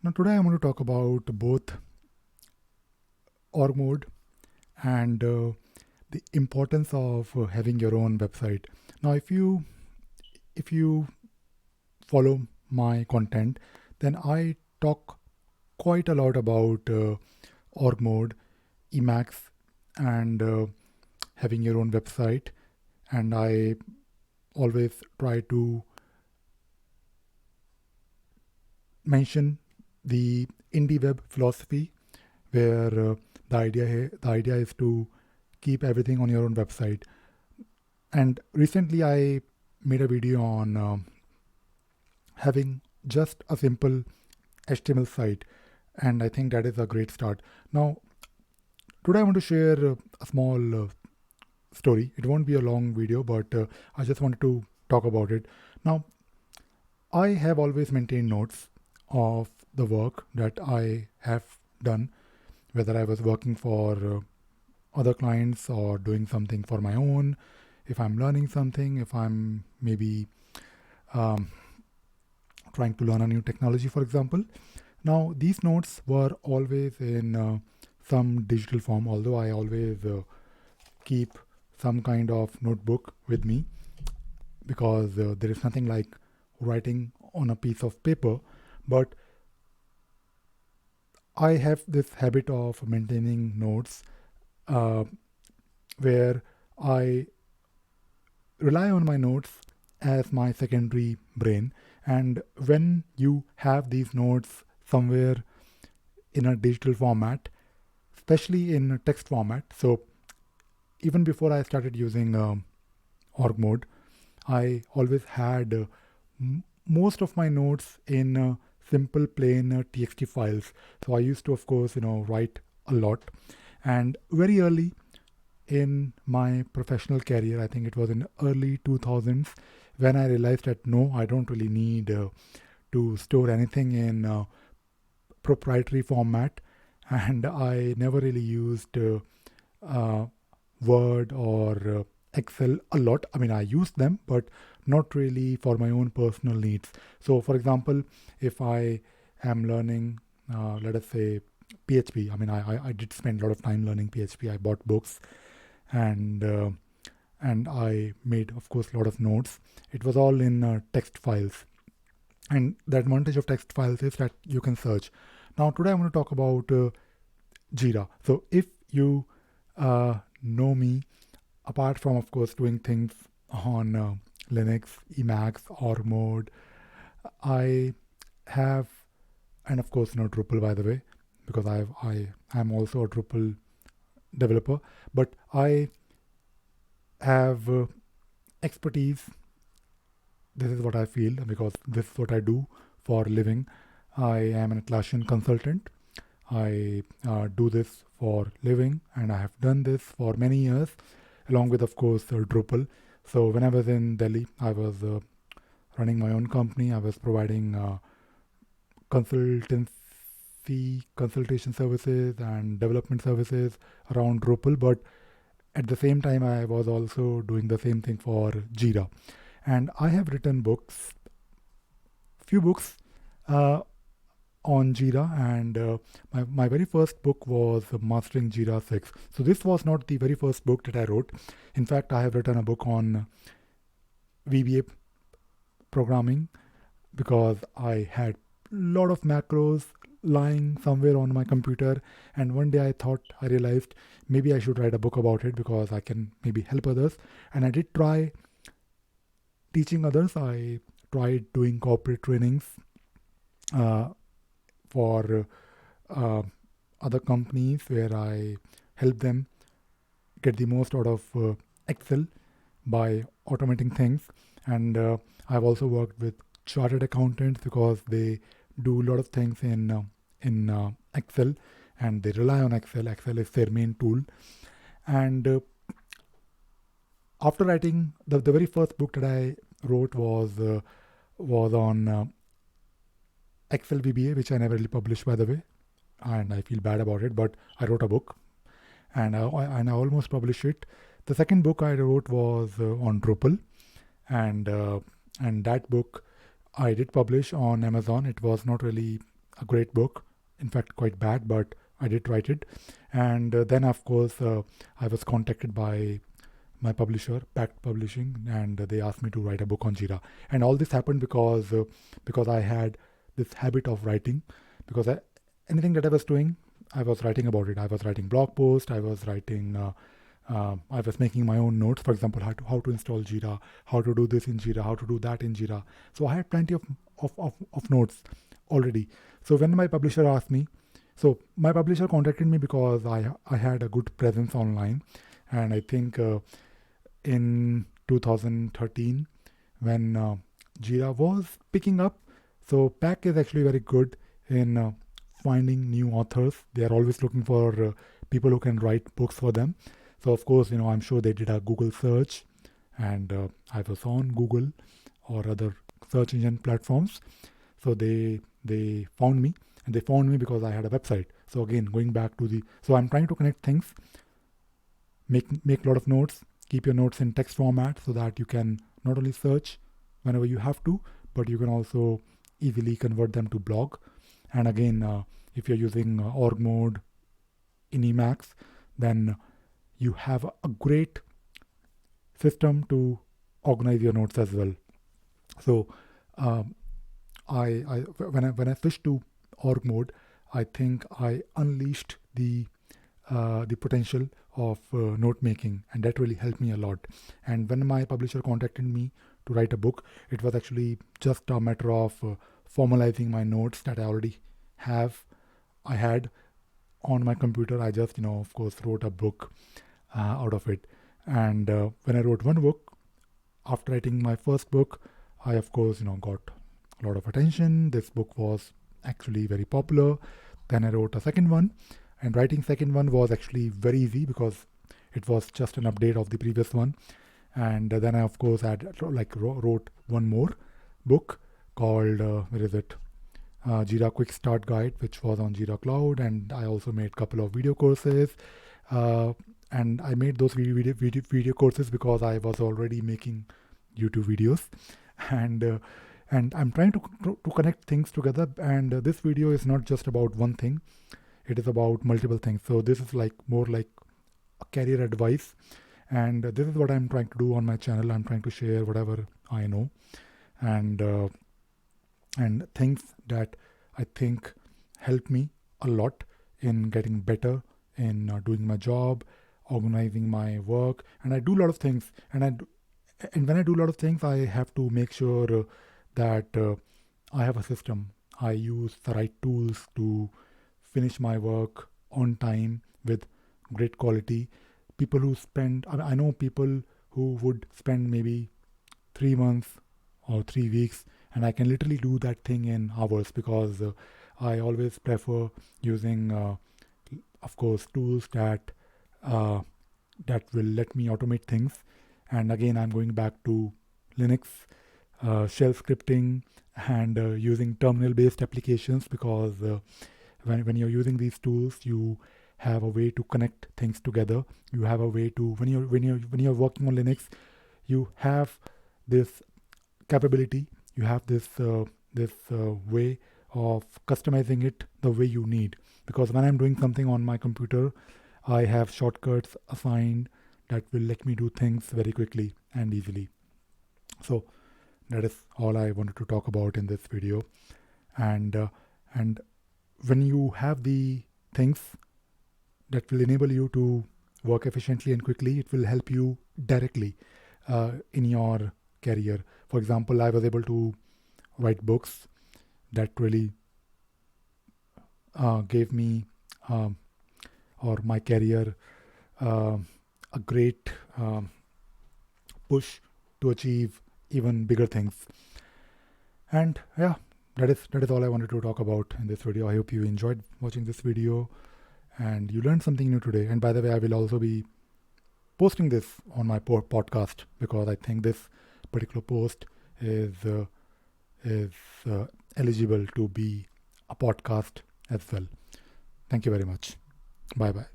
Now, today I'm going to talk about both org mode and the importance of having your own website. Now, if you follow my content, then I talk quite a lot about org mode, Emacs, and having your own website. And I always try to mention the indie web philosophy, where the idea is to keep everything on your own website. And recently, I made a video on having just a simple HTML site, and I think that is a great start. Now, today I want to share a small story. It won't be a long video, but I just wanted to talk about it. Now, I have always maintained notes of the work that I have done, whether I was working for other clients or doing something for my own, if I'm learning something, if I'm maybe um, trying to learn a new technology, for example. Now, these notes were always in some digital form, although I always keep some kind of notebook with me, because there is nothing like writing on a piece of paper. But I have this habit of maintaining notes uh, where I rely on my notes as my secondary brain. And when you have these notes somewhere in a digital format, especially in a text format, so even before I started using org mode, I always had most of my notes in simple plain txt files. So I used to, of course, write a lot. And very early in my professional career, I think it was in early 2000s, when I realized that no, I don't really need to store anything in proprietary format, and I never really used uh, Word or Excel a lot. I mean, I used them, but not really for my own personal needs. So, for example, if I am learning, let us say, PHP, I mean, I did spend a lot of time learning PHP. I bought books, and and I made, of course, a lot of notes. It was all in text files. And the advantage of text files is that you can search. Now, today I'm going to talk about Jira. So, if you know me, apart from, of course, doing things on Linux, Emacs, or mode, I have, and of course, Drupal, by the way, because I'm also a Drupal developer, but I have expertise. This is what I feel, because this is what I do for a living. I am an Atlassian consultant. I do this for living, and I have done this for many years, along with, of course, Drupal. So when I was in Delhi, I was running my own company. I was providing consultation services and development services around Drupal, but at the same time, I was also doing the same thing for Jira. And I have written few books uh, on Jira, and my very first book was Mastering Jira 6. So this was not the very first book that I wrote. In fact, I have written a book on VBA programming, because I had a lot of macros lying somewhere on my computer, and one day I realized maybe I should write a book about it, because I can maybe help others. And I did try teaching others. I tried doing corporate trainings uh, for uh, other companies, where I help them get the most out of Excel by automating things. And I've also worked with chartered accountants, because they do a lot of things in Excel, and they rely on Excel. Excel is their main tool. And after writing the very first book that I wrote was on Excel VBA, which I never really published, by the way, and I feel bad about it. But I wrote a book, and I almost published it. The second book I wrote was on Drupal, and that book I did publish on Amazon. It was not really a great book. In fact, quite bad, but I did write it. And then, of course, I was contacted by my publisher, Pact Publishing, and they asked me to write a book on Jira. And all this happened because I had this habit of writing. Because anything that I was doing, I was writing about it. I was writing blog posts. I was writing. I was making my own notes. For example, how to install Jira, how to do this in Jira, how to do that in Jira. So I had plenty of notes already. So when my publisher asked me, so my publisher contacted me because I had a good presence online, and I think in 2013 when Jira was picking up. So Pack is actually very good in finding new authors. They are always looking for people who can write books for them. So of course, I'm sure they did a Google search, and I was on Google or other search engine platforms. So they found me, and they found me because I had a website. So again, going back to so I'm trying to connect things, make a lot of notes, keep your notes in text format so that you can not only search whenever you have to, but you can also easily convert them to blog. And again, if you're using org mode in Emacs, then you have a great system to organize your notes as well. So when I switched to org mode, I think I unleashed the potential of note making, and that really helped me a lot. And when my publisher contacted me to write a book, it was actually just a matter of formalizing my notes that I had on my computer. I just of course wrote a book out of it. And when I wrote one book, after writing my first book, I of course got a lot of attention. This book was actually very popular. Then I wrote a second one, and writing second one was actually very easy because it was just an update of the previous one. And then I of course wrote one more book called where is it, Jira Quick Start Guide, which was on Jira Cloud. And I also made a couple of video courses, and I made those video courses because I was already making YouTube videos. And I'm trying to connect things together. And this video is not just about one thing; it is about multiple things. So this is more like a career advice, and this is what I'm trying to do on my channel. I'm trying to share whatever I know, and things that I think help me a lot in getting better in doing my job, organizing my work. And I do a lot of things, and when I do a lot of things, I have to make sure that I have a system. I use the right tools to finish my work on time with great quality. People who I know people who would spend maybe 3 months or 3 weeks, and I can literally do that thing in hours because I always prefer using, of course, tools that will let me automate things. And again, I'm going back to Linux, shell scripting, and using terminal-based applications because when you're using these tools, you have a way to connect things together. You have a way to when you're working on Linux, you have this capability. You have this way of customizing it the way you need. Because when I'm doing something on my computer, I have shortcuts assigned that will let me do things very quickly and easily. So that is all I wanted to talk about in this video. And when you have the things that will enable you to work efficiently and quickly, it will help you directly in your career. For example, I was able to write books that really gave me or my career a great push to achieve even bigger things. And yeah, that is all I wanted to talk about in this video. I hope you enjoyed watching this video and you learned something new today. And by the way, I will also be posting this on my podcast because I think this particular post is eligible to be a podcast as well. Thank you very much. Bye bye.